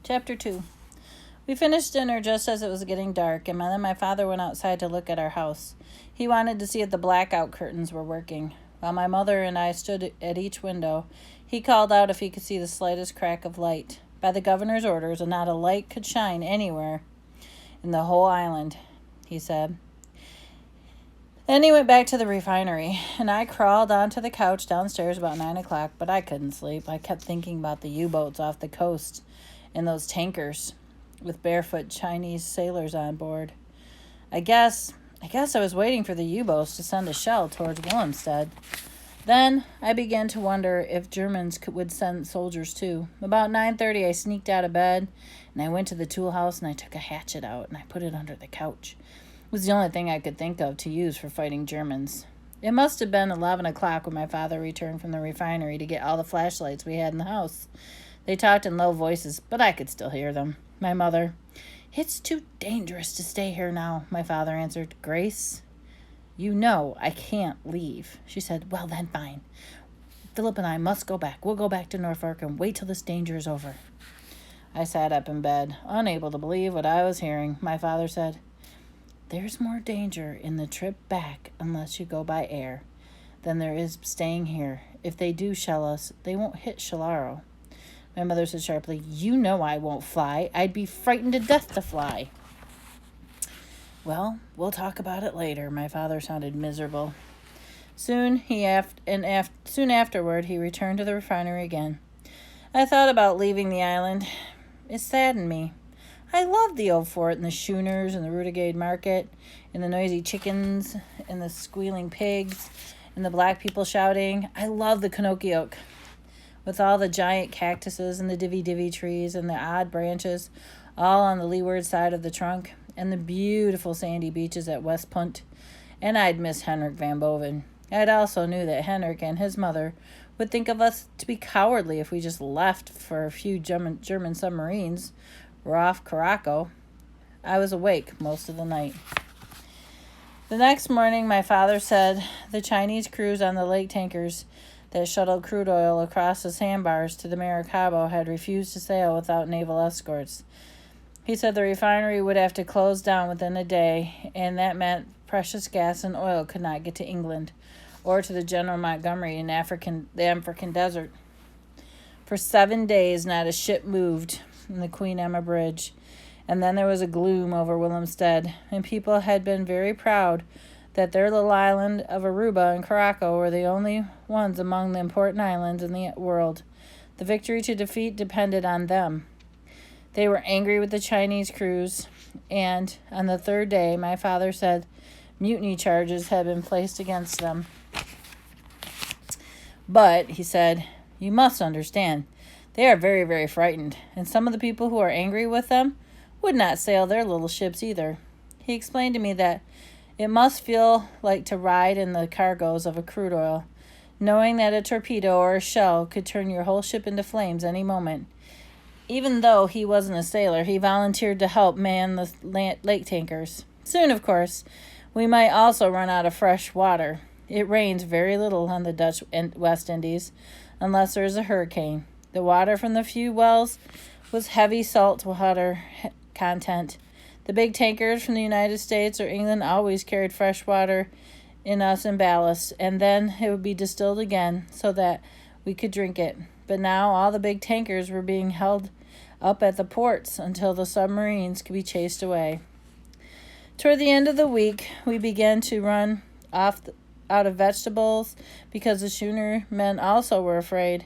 Chapter 2. We finished dinner just as it was getting dark, and then my father went outside to look at our house. He wanted to see if the blackout curtains were working. While my mother and I stood at each window, he called out if he could see the slightest crack of light. By the governor's orders, not a light could shine anywhere in the whole island, he said. Then he went back to the refinery, and I crawled onto the couch downstairs about 9 o'clock, but I couldn't sleep. I kept thinking about the U-boats off the coast and those tankers with barefoot Chinese sailors on board. I guess I was waiting for the U-boats to send a shell towards Willemstad. Then I began to wonder if Germans would send soldiers too. About 9:30, I sneaked out of bed, and I went to the tool house, and I took a hatchet out, and I put it under the couch. It was the only thing I could think of to use for fighting Germans. It must have been 11 o'clock when my father returned from the refinery to get all the flashlights we had in the house. They talked in low voices, but I could still hear them. My mother, "It's too dangerous to stay here now," my father answered. "Grace, you know I can't leave." She said, "Well then, fine. Philip and I must go back. We'll go back to Norfolk and wait till this danger is over." I sat up in bed, unable to believe what I was hearing. My father said, "There's more danger in the trip back unless you go by air than there is staying here. If they do shell us, they won't hit Shalaro." My mother said sharply, "You know I won't fly. I'd be frightened to death to fly." "Well, we'll talk about it later." My father sounded miserable. Soon afterward, he returned to the refinery again. I thought about leaving the island. It saddened me. I loved the old fort and the schooners and the Rudegade market and the noisy chickens and the squealing pigs and the black people shouting. I loved the Konokioke with all the giant cactuses and the divvy trees and the odd branches all on the leeward side of the trunk and the beautiful sandy beaches at West Punt. And I'd miss Henrik Van Boven. I'd also knew that Henrik and his mother would think of us to be cowardly if we just left for a few German submarines. We're off Caraco. I was awake most of the night. The next morning, my father said the Chinese crews on the lake tankers that shuttled crude oil across the sandbars to the Maracaibo had refused to sail without naval escorts. He said the refinery would have to close down within a day, and that meant precious gas and oil could not get to England or to the General Montgomery in the African desert. For 7 days, not a ship moved in the Queen Emma Bridge, and then there was a gloom over Willemstad, and people had been very proud that their little island of Aruba and Caraco were the only ones among the important islands in the world. The victory to defeat depended on them. They were angry with the Chinese crews, and on the third day, my father said mutiny charges had been placed against them. "But," he said, "you must understand, they are very, very frightened, and some of the people who are angry with them would not sail their little ships either." He explained to me that it must feel like to ride in the cargoes of a crude oil, knowing that a torpedo or a shell could turn your whole ship into flames any moment. Even though he wasn't a sailor, he volunteered to help man the lake tankers. Soon, of course, we might also run out of fresh water. It rains very little on the Dutch West Indies, unless there is a hurricane. The water from the few wells was heavy salt water content. The big tankers from the United States or England always carried fresh water in us in ballast, and then it would be distilled again so that we could drink it. But now all the big tankers were being held up at the ports until the submarines could be chased away. Toward the end of the week, we began to run out of vegetables because the schooner men also were afraid.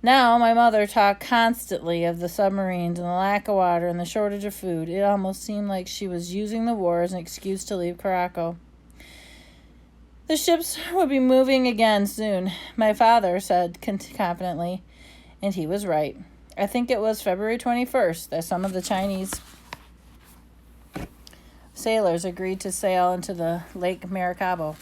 Now my mother talked constantly of the submarines and the lack of water and the shortage of food. It almost seemed like she was using the war as an excuse to leave Caraco. The ships would be moving again soon, my father said confidently, and he was right. I think it was February 21st that some of the Chinese sailors agreed to sail into the Lake Maracaibo.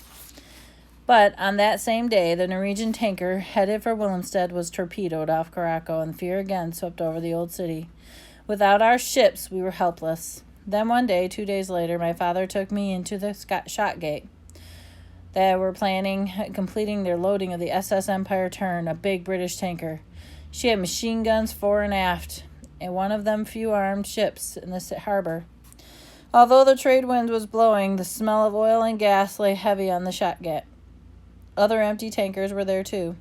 But on that same day, the Norwegian tanker headed for Willemstad was torpedoed off Caraco, and fear again swept over the old city. Without our ships, we were helpless. Then one day, 2 days later, my father took me into the shot gate. They were completing their loading of the SS Empire Tern, a big British tanker. She had machine guns fore and aft, and one of them few armed ships in the harbor. Although the trade wind was blowing, the smell of oil and gas lay heavy on the shotgut. Other empty tankers were there too,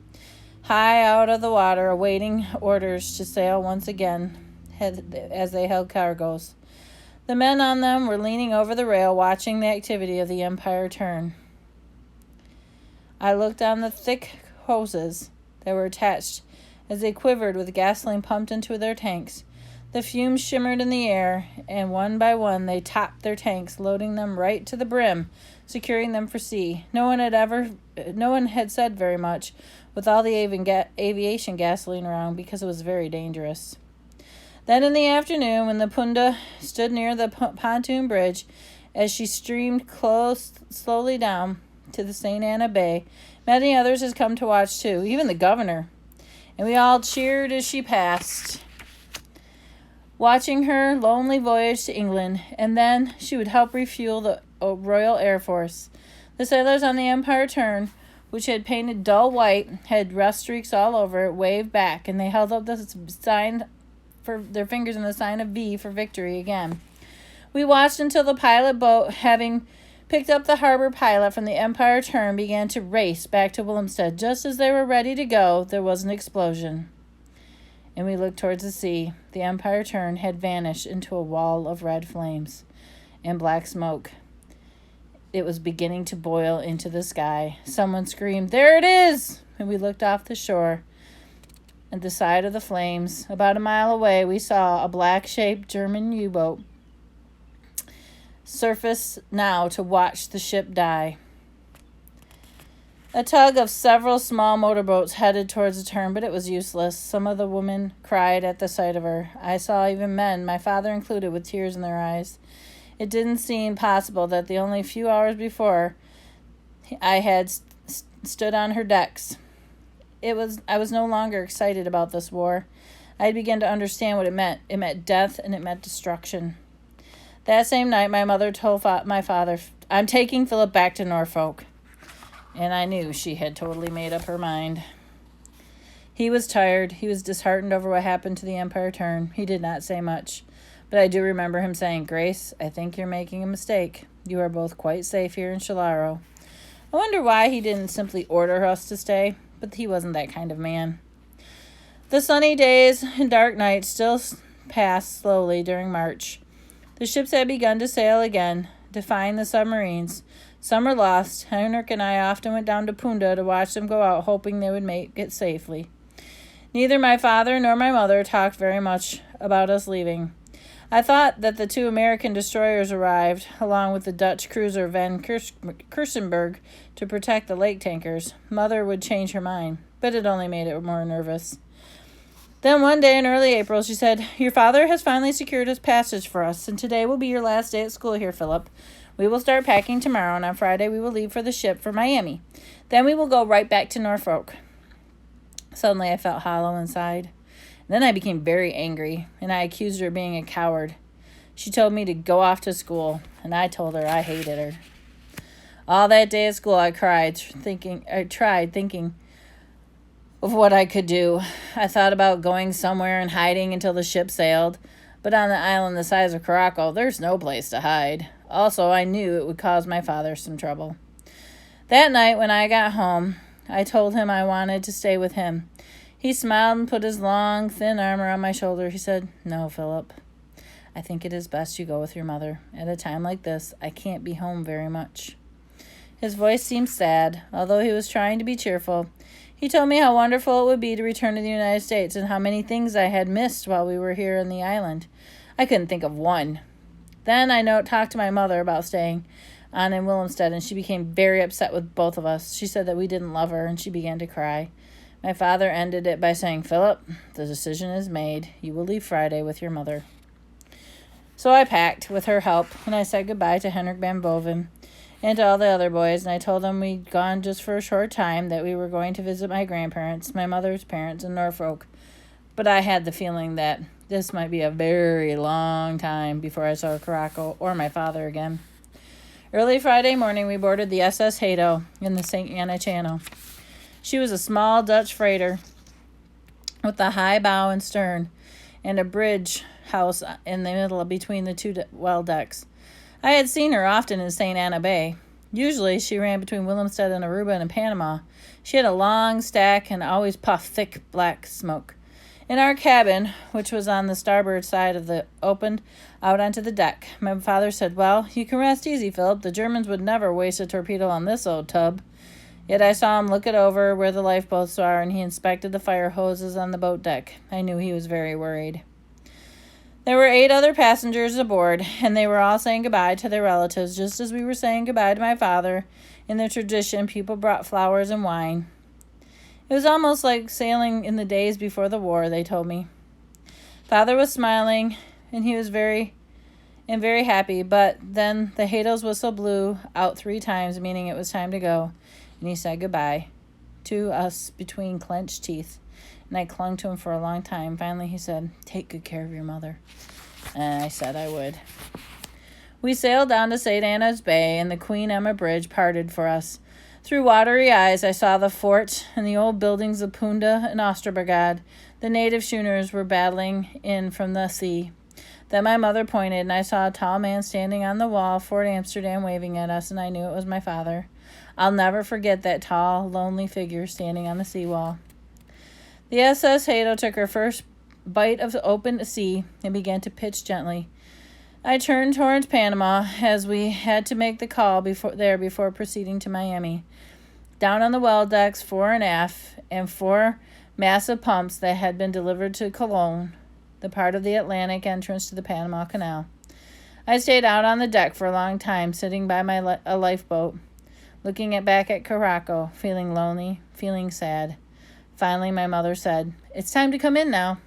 high out of the water, awaiting orders to sail once again as they held cargoes. The men on them were leaning over the rail, watching the activity of the Empire turn. I looked on the thick hoses that were attached as they quivered with gasoline pumped into their tanks. The fumes shimmered in the air, and one by one they topped their tanks, loading them right to the brim, securing them for sea. No one had said very much, with all the aviation gasoline around, because it was very dangerous. Then in the afternoon, when the Punda stood near the pontoon bridge, as she streamed slowly down to the St. Anna Bay, many others had come to watch too, even the governor, and we all cheered as she passed, watching her lonely voyage to England, and then she would help refuel the Royal Air Force. The sailors on the Empire Turn, which had painted dull white, had rust streaks all over it, waved back, and they held up the sign for their fingers in the sign of V for victory again. We watched until the pilot boat, having picked up the harbor pilot from the Empire Turn, began to race back to Willemstad. Just as they were ready to go, there was an explosion, and we looked towards the sea. The Empire Turn had vanished into a wall of red flames and black smoke. It was beginning to boil into the sky. Someone screamed, "There it is!" And we looked off the shore. At the side of the flames, about a mile away, we saw a black-shaped German U-boat surface now to watch the ship die. A tug of several small motorboats headed towards the turn, but it was useless. Some of the women cried at the sight of her. I saw even men, my father included, with tears in their eyes. It didn't seem possible that the only few hours before I had stood on her decks. I was no longer excited about this war. I had begun to understand what it meant. It meant death, and it meant destruction. That same night, my mother told my father, "I'm taking Philip back to Norfolk." And I knew she had totally made up her mind. He was tired. He was disheartened over what happened to the Empire Turn. He did not say much. But I do remember him saying, "Grace, I think you're making a mistake. You are both quite safe here in Shalaro." I wonder why he didn't simply order us to stay, but he wasn't that kind of man. The sunny days and dark nights still passed slowly during March. The ships had begun to sail again, defying the submarines. Some were lost. Henrik and I often went down to Punda to watch them go out, hoping they would make it safely. Neither my father nor my mother talked very much about us leaving. I thought that the 2 American destroyers arrived, along with the Dutch cruiser Van Kirstenberg, to protect the lake tankers. Mother would change her mind, but it only made it more nervous. Then one day in early April, she said, "Your father has finally secured his passage for us, and today will be your last day at school here, Philip. We will start packing tomorrow, and on Friday we will leave for the ship for Miami. Then we will go right back to Norfolk." Suddenly I felt hollow inside. Then I became very angry, and I accused her of being a coward. She told me to go off to school, and I told her I hated her. All that day at school I tried thinking of what I could do. I thought about going somewhere and hiding until the ship sailed, but on the island the size of Caracal, there's no place to hide. Also, I knew it would cause my father some trouble. That night when I got home, I told him I wanted to stay with him. He smiled and put his long, thin arm around my shoulder. He said, "No, Philip. I think it is best you go with your mother. At a time like this, I can't be home very much." His voice seemed sad, although he was trying to be cheerful. He told me how wonderful it would be to return to the United States and how many things I had missed while we were here on the island. I couldn't think of one. Then I talked to my mother about staying on in Willemstad, and she became very upset with both of us. She said that we didn't love her, and she began to cry. My father ended it by saying, "Philip, the decision is made. You will leave Friday with your mother." So I packed, with her help, and I said goodbye to Henrik Van Boven and to all the other boys, and I told them we'd gone just for a short time, that we were going to visit my grandparents, my mother's parents, in Norfolk. But I had the feeling that this might be a very long time before I saw Caracal or my father again. Early Friday morning, we boarded the SS Hato in the St. Anna Channel. She was a small Dutch freighter with a high bow and stern, and a bridge house in the middle between the two well decks. I had seen her often in St. Anna Bay. Usually she ran between Willemstad and Aruba and Panama. She had a long stack and always puffed thick black smoke. In our cabin, which was on the starboard side of the opened out onto the deck, my father said, "Well, you can rest easy, Philip. The Germans would never waste a torpedo on this old tub." Yet I saw him look it over where the lifeboats are, and he inspected the fire hoses on the boat deck. I knew he was very worried. There were 8 other passengers aboard, and they were all saying goodbye to their relatives, just as we were saying goodbye to my father. In their tradition, people brought flowers and wine. It was almost like sailing in the days before the war, they told me. Father was smiling, and he was very happy, but then the Hado's whistle blew out 3 times, meaning it was time to go, and he said goodbye to us between clenched teeth, and I clung to him for a long time. Finally, he said, "Take good care of your mother," and I said I would. We sailed down to St. Anna's Bay, and the Queen Emma Bridge parted for us. Through watery eyes, I saw the fort and the old buildings of Poonda and Oosterbrigade. The native schooners were battling in from the sea. Then my mother pointed, and I saw a tall man standing on the wall of Fort Amsterdam waving at us, and I knew it was my father. I'll never forget that tall, lonely figure standing on the seawall. The SS Hado took her first bite of the open sea and began to pitch gently. I turned towards Panama, as we had to make the call before proceeding to Miami. Down on the well decks, fore and aft, and 4 massive pumps that had been delivered to Colon, the part of the Atlantic entrance to the Panama Canal. I stayed out on the deck for a long time, sitting by a lifeboat, looking back at Caraco, feeling lonely, feeling sad. Finally, my mother said, "It's time to come in now."